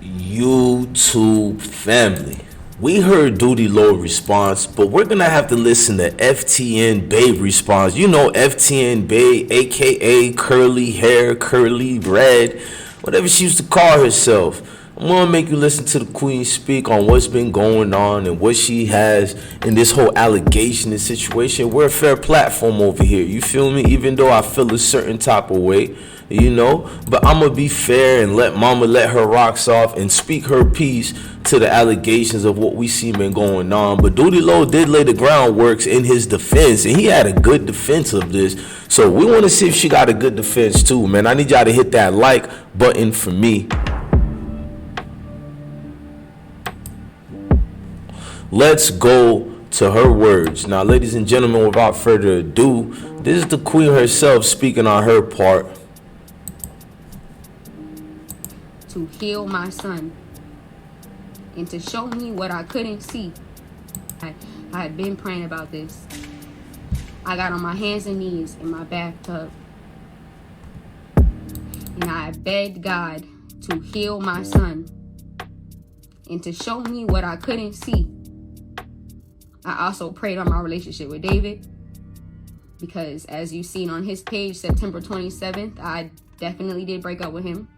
YouTube family. We heard Doodie Low response, but we're gonna have to listen to FTN Bae response. You know FTN Bae, aka Curly Hair, Curly Red, whatever she used to call herself. I'm gonna make you listen to the Queen speak on what's been going on and what she has in this whole allegation and situation. We're a fair platform over here, you feel me? Even though I feel a certain type of way, but I'm gonna be fair and let mama let her rocks off and speak her piece to the allegations of what we see been going on. But Doodie Low did lay the groundworks in his defense, and he had a good defense of this. So we want to see if she got a good defense too, man. I need y'all to hit that like button for me. Let's go to her words. Now, ladies and gentlemen, without further ado, this is the queen herself speaking on her part. To heal my son and to show me what I couldn't see. I had been praying about this. I got on my hands and knees in my bathtub and I begged God to heal my son and to show me what I couldn't see. I also prayed on my relationship with David because, as you've seen on his page, September 27th, I definitely did break up with him.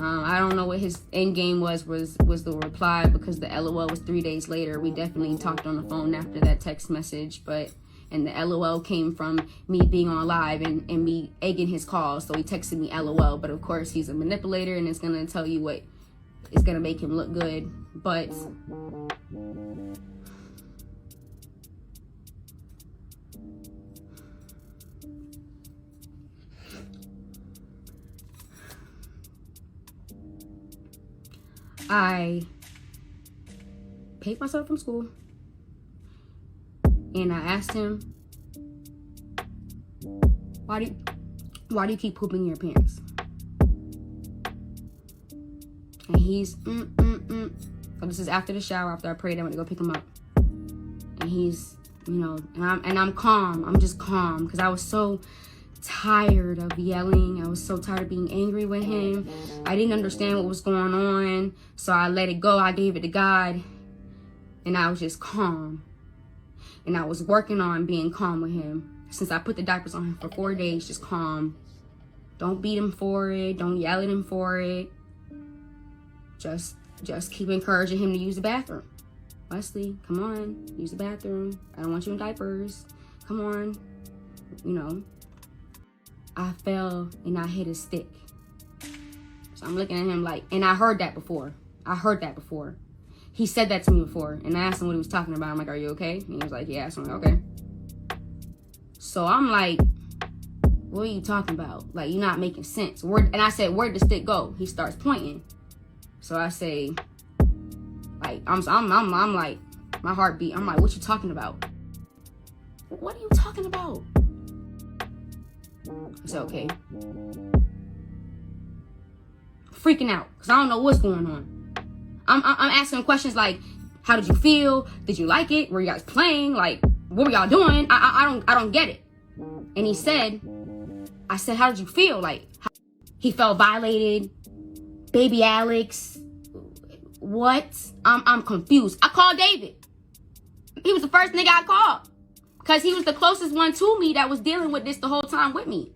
I don't know what his end game was the reply, because the LOL was 3 days later. We definitely talked on the phone after that text message, and the LOL came from me being on live and me egging his calls. So he texted me LOL, but of course he's a manipulator and it's gonna tell you what is gonna make him look good. But I paid myself from school and I asked him, why do you keep pooping in your pants? And he's So this is after the shower, after I prayed. I went to go pick him up, and he's, and I'm calm. I'm just calm because I was so tired of yelling. I was so tired of being angry with him. I didn't understand what was going on, so I let it go. I gave it to God, and I was just calm. And I was working on being calm with him. Since I put the diapers on him for 4 days, just calm. Don't beat him for it. Don't yell at him for it. Just keep encouraging him to use the bathroom. Wesley, come on, use the bathroom. I don't want you in diapers. Come on, I fell and I hit a stick. So I'm looking at him like, and I heard that before. He said that to me before, and I asked him what he was talking about. I'm like, are you okay? And he was like, yeah. So I'm like, okay. So I'm like, what are you talking about? Like, you're not making sense. And I said, where'd the stick go? He starts pointing. So I say, like, I'm like, my heartbeat. I'm like, what you talking about? What are you talking about? I said, okay. Freaking out because I don't know what's going on. I'm asking questions like, how did you feel? Did you like it? Were you guys playing? Like, what were y'all doing? I don't get it. And I said, how did you feel? Like, he felt violated. Baby Alex. What? I'm confused. I called David. He was the first nigga I called because he was the closest one to me that was dealing with this the whole time with me.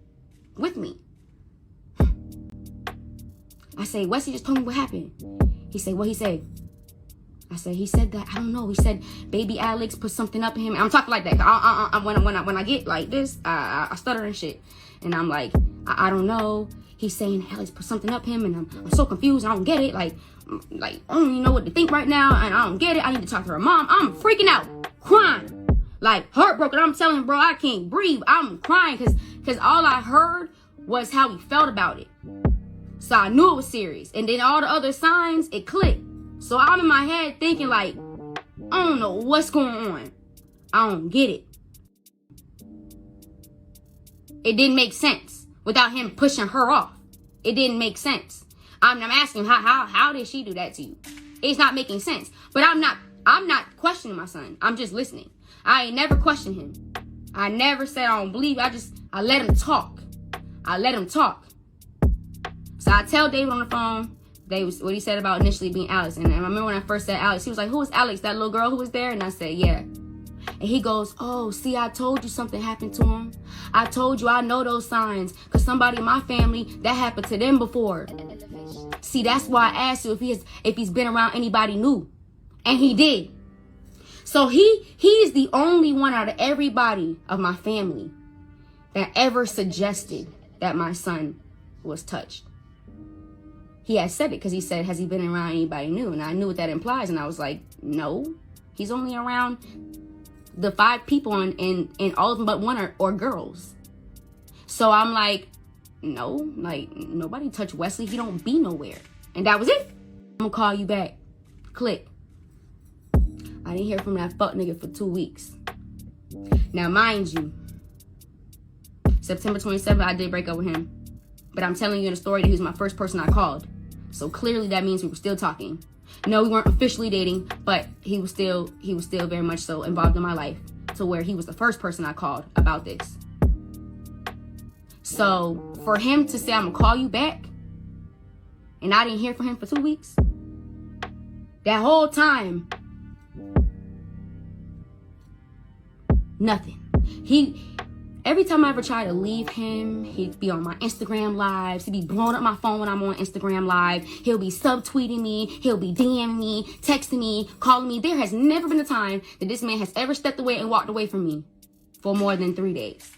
I say, Wesley just told me what happened. He said, what he said? I said, he said that, I don't know. He said, baby Alex put something up in him. I'm talking like that. When I get like this, I stutter and shit. And I'm like, I don't know. He's saying Alex put something up him, and I'm so confused. I don't get it. Like, I don't even know what to think right now, and I don't get it. I need to talk to her mom. I'm freaking out, crying, like heartbroken. I'm telling him, bro, I can't breathe. I'm crying because all I heard was how he felt about it. So I knew it was serious. And then all the other signs, it clicked. So I'm in my head thinking like, I don't know what's going on. I don't get it. It didn't make sense without him pushing her off. It didn't make sense. I'm asking him, how did she do that to you? It's not making sense. But I'm not questioning my son. I'm just listening. I ain't never questioned him. I never said I don't believe. I let him talk. So I tell David on the phone, what he said about initially being Alex. And I remember when I first said Alex, he was like, who was Alex? That little girl who was there? And I said, yeah. And he goes, oh, see, I told you something happened to him. I told you I know those signs. Because somebody in my family, that happened to them before. See, that's why I asked you if he's been around anybody new. And he did. So he's the only one out of everybody of my family that ever suggested that my son was touched. He had said it because he said, has he been around anybody new? And I knew what that implies. And I was like, no, he's only around the 5 people and all of them but one are girls. So I'm like, no, like nobody touched Wesley. He don't be nowhere. And that was it. I'm gonna call you back. Click. I didn't hear from that fuck nigga for 2 weeks. Now, mind you, September 27th, I did break up with him. But I'm telling you in a story that he was my first person I called. So clearly that means we were still talking. No, we weren't officially dating, but he was still very much so involved in my life to where he was the first person I called about this. So for him to say, I'm gonna call you back, and I didn't hear from him for 2 weeks, that whole time, nothing. Every time I ever try to leave him, he'd be on my Instagram lives. He'd be blowing up my phone when I'm on Instagram live. He'll be subtweeting me. He'll be DMing me, texting me, calling me. There has never been a time that this man has ever stepped away and walked away from me for more than 3 days.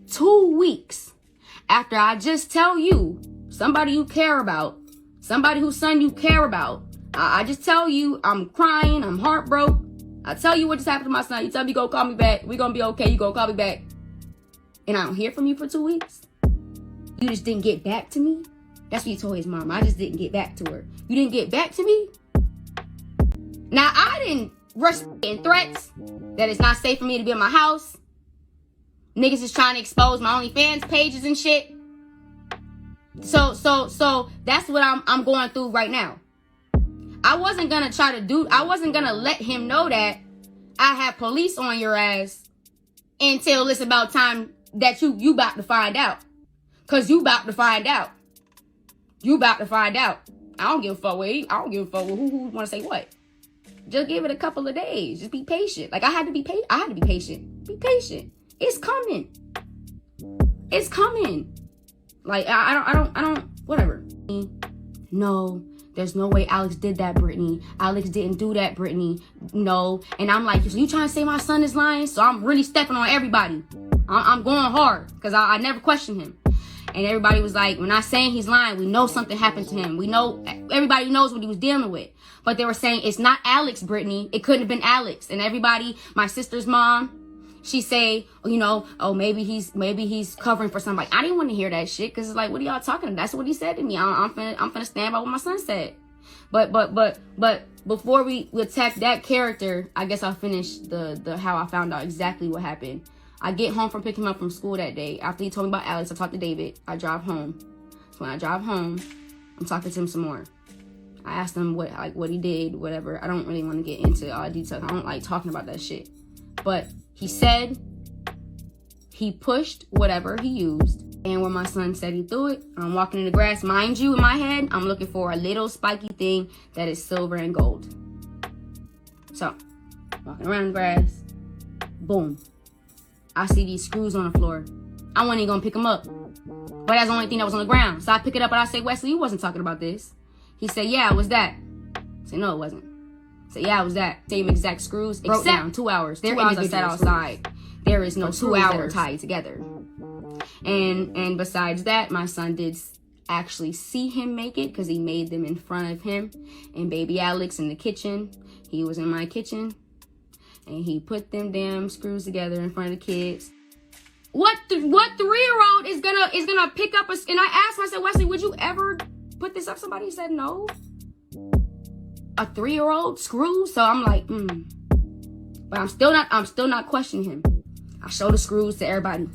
2 weeks after I just tell you, somebody you care about, somebody whose son you care about, I just tell you I'm crying, I'm heartbroken. I tell you what just happened to my son. You tell me go call me back. We gonna be okay. You go call me back. And I don't hear from you for 2 weeks. You just didn't get back to me. That's what he told his mom. I just didn't get back to her. You didn't get back to me? Now, I didn't rush in threats that it's not safe for me to be in my house. Niggas is trying to expose my OnlyFans pages and shit. So that's what I'm going through right now. I wasn't gonna let him know that I have police on your ass until it's about time that you about to find out. Cause you about to find out. You about to find out. I don't give a fuck who wanna say what. Just give it a couple of days. Just be patient. Like I had to be patient. Be patient. It's coming. It's coming. Like I don't whatever. No. There's no way Alex did that, Brittany. Alex didn't do that, Brittany. No. And I'm like, so you trying to say my son is lying? So I'm really stepping on everybody. I'm going hard because I never questioned him. And everybody was like, we're not saying he's lying. We know something happened to him. We know, everybody knows what he was dealing with. But they were saying, it's not Alex, Brittany. It couldn't have been Alex. And everybody, my sister's mom, she say, maybe he's covering for somebody. I didn't want to hear that shit because it's like, what are y'all talking about? That's what he said to me. I'm finna stand by what my son said. But before we attack that character, I guess I'll finish the how I found out exactly what happened. I get home from picking him up from school that day. After he told me about Alex, I talked to David. I drive home. So when I drive home, I'm talking to him some more. I asked him what he did, whatever. I don't really want to get into all the details. I don't like talking about that shit. But he said he pushed whatever he used. And when my son said he threw it, I'm walking in the grass. Mind you, in my head, I'm looking for a little spiky thing that is silver and gold. So, walking around the grass, boom. I see these screws on the floor. I wasn't even gonna pick them up. But that's the only thing that was on the ground. So I pick it up and I say, Wesley, you wasn't talking about this. He said, yeah, it was that. I said, no, it wasn't. I said, yeah, it was that. Same exact screws. It broke down 2 hours. 2 hours I sat outside. There is no 2 hours tied together. And besides that, my son did actually see him make it because he made them in front of him and baby Alex in the kitchen. He was in my kitchen and he put them damn screws together in front of the kids. What 3-year-old is gonna pick up and I asked him, I said, Wesley, would you ever put this up? Somebody said no. A 3-year-old screw? So I'm like, But I'm still not questioning him. I show the screws to everybody.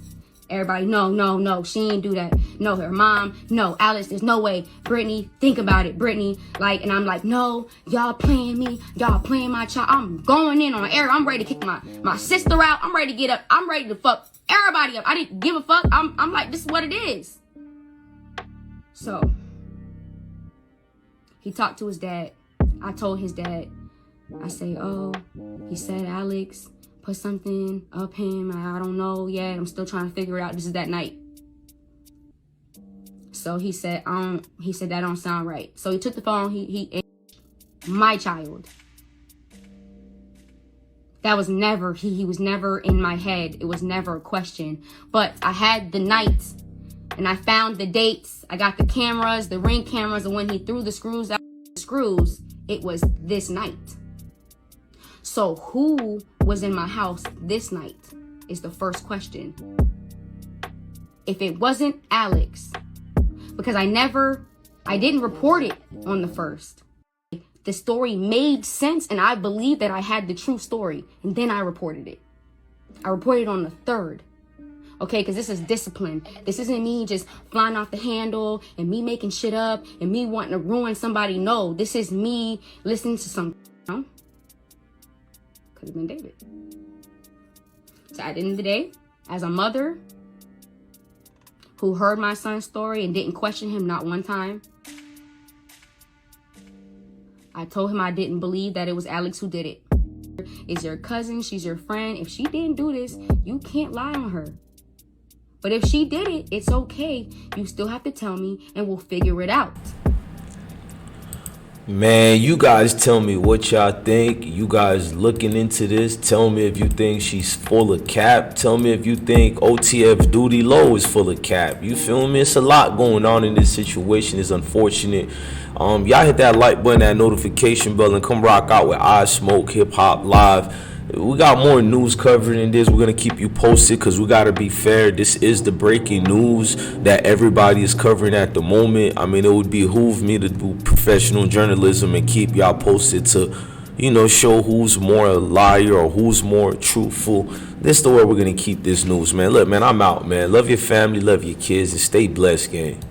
Everybody, no, she ain't do that. No, her mom, no, Alice, there's no way. Brittany, think about it, Brittany. Like, and I'm like, no, y'all playing me. Y'all playing my child. I'm going in on air. I'm ready to kick my sister out. I'm ready to get up. I'm ready to fuck everybody up. I didn't give a fuck. I'm like, this is what it is. So, He talked to his dad. I told his dad, I say, oh, he said Alex put something up him. I don't know yet. I'm still trying to figure it out. This is that night. So he said, that don't sound right. So he took the phone. He my child. That was never, he was never in my head. It was never a question. But I had the night and I found the dates. I got the cameras, the Ring cameras. And when he threw the screws out, it was this night. So who was in my house this night is the first question. If it wasn't Alex, because I didn't report it on the first. The story made sense and I believed that I had the true story. And then I reported it. I reported on the third. Okay, because this is discipline. This isn't me just flying off the handle and me making shit up and me wanting to ruin somebody. No, this is me listening to some, could have been David. So at the end of the day, as a mother who heard my son's story and didn't question him not one time, I told him I didn't believe that it was Alex who did it. It's your cousin, she's your friend. If she didn't do this, you can't lie on her. But if she did it, it's okay. You still have to tell me and we'll figure it out. Man, you guys tell me what y'all think. You guys looking into this. Tell me if you think she's full of cap. Tell me if you think OTF Doodie Low is full of cap. You feel me? It's a lot going on in this situation. It's unfortunate. Y'all hit that like button, that notification bell, and come rock out with Ismokehiphop Live. We got more news covered in this. We're going to keep you posted because we got to be fair. This is the breaking news that everybody is covering at the moment. I mean, it would behoove me to do professional journalism and keep y'all posted to, show who's more a liar or who's more truthful. This is the way we're going to keep this news, man. Look, man, I'm out, man. Love your family, love your kids, and stay blessed, gang.